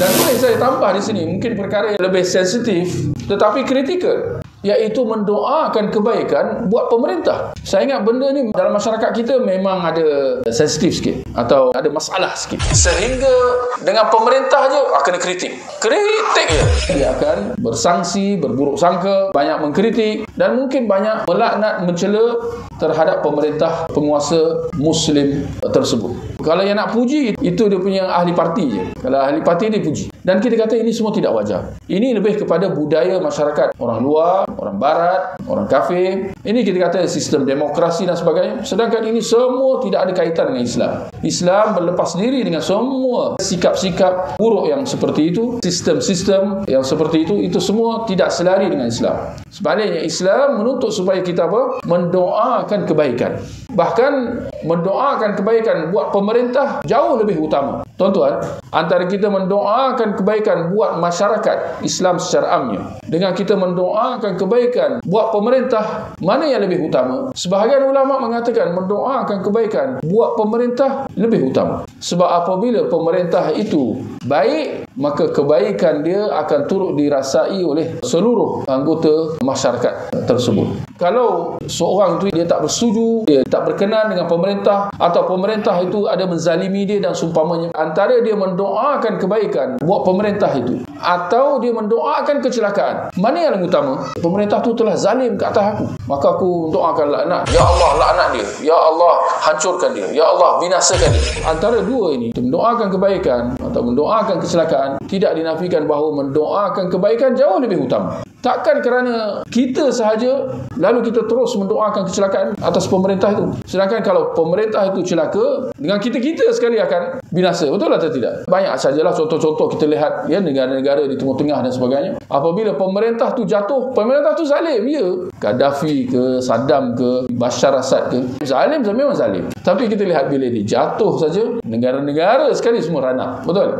Dan boleh saya tambah di sini, mungkin perkara yang lebih sensitif tetapi kritikal, iaitu mendoakan kebaikan buat pemerintah. Saya ingat benda ni dalam masyarakat kita memang ada sensitif sikit atau ada masalah sikit, sehingga dengan pemerintah je kena kritik je. Dia akan bersangsi, berburuk sangka, banyak mengkritik dan mungkin banyak melaknat, mencela terhadap pemerintah penguasa Muslim tersebut. Kalau yang nak puji, itu dia punya ahli parti je. Kalau ahli parti dia puji. Dan kita kata ini semua tidak wajar. Ini lebih kepada budaya masyarakat orang luar, orang barat, orang kafir. Ini kita kata sistem demokrasi dan sebagainya. Sedangkan ini semua tidak ada kaitan dengan Islam. Islam berlepas diri dengan semua sikap-sikap buruk yang seperti itu. Sistem-sistem yang seperti itu semua tidak selari dengan Islam. Sebaliknya Islam menuntut supaya kita mendoakan kebaikan. Bahkan mendoakan kebaikan buat pemerintah jauh lebih utama. Tuan-tuan, antara kita mendoakan kebaikan buat masyarakat Islam secara amnya dengan kita mendoakan kebaikan buat pemerintah, mana yang lebih utama? Sebahagian ulama mengatakan mendoakan kebaikan buat pemerintah lebih utama. Sebab apabila pemerintah itu baik, maka kebaikan dia akan turut dirasai oleh seluruh anggota masyarakat tersebut. Kalau seorang tu dia tak bersetuju, dia tak berkenan dengan pemerintah, atau pemerintah itu ada menzalimi dia dan seumpamanya, antara dia mendoakan kebaikan buat pemerintah itu atau dia mendoakan kecelakaan, mana yang lebih utama? Pemerintah tu telah zalim ke atas aku, maka aku doakan laknat. Ya Allah, laknat dia. Ya Allah, hancurkan dia. Ya Allah, binasakan dia. Antara dua ini, mendoakan kebaikan atau mendoakan kecelakaan, tidak dinafikan bahawa mendoakan kebaikan jauh lebih utama. Takkan kerana kita sahaja lalu kita terus mendoakan kecelakaan atas pemerintah itu. Sedangkan kalau pemerintah itu celaka, dengan kita sekali akan binasa. Betul atau tidak? Banyak sajalah contoh-contoh kita lihat ya, negara-negara di Timur Tengah dan sebagainya. Apabila pemerintah tu jatuh, pemerintah tu zalim, ya. Gaddafi ke, Saddam ke, Bashar Assad ke, zalim memang zalim. Tapi kita lihat bila dia jatuh saja, negara-negara sekali semua ranak. Betul?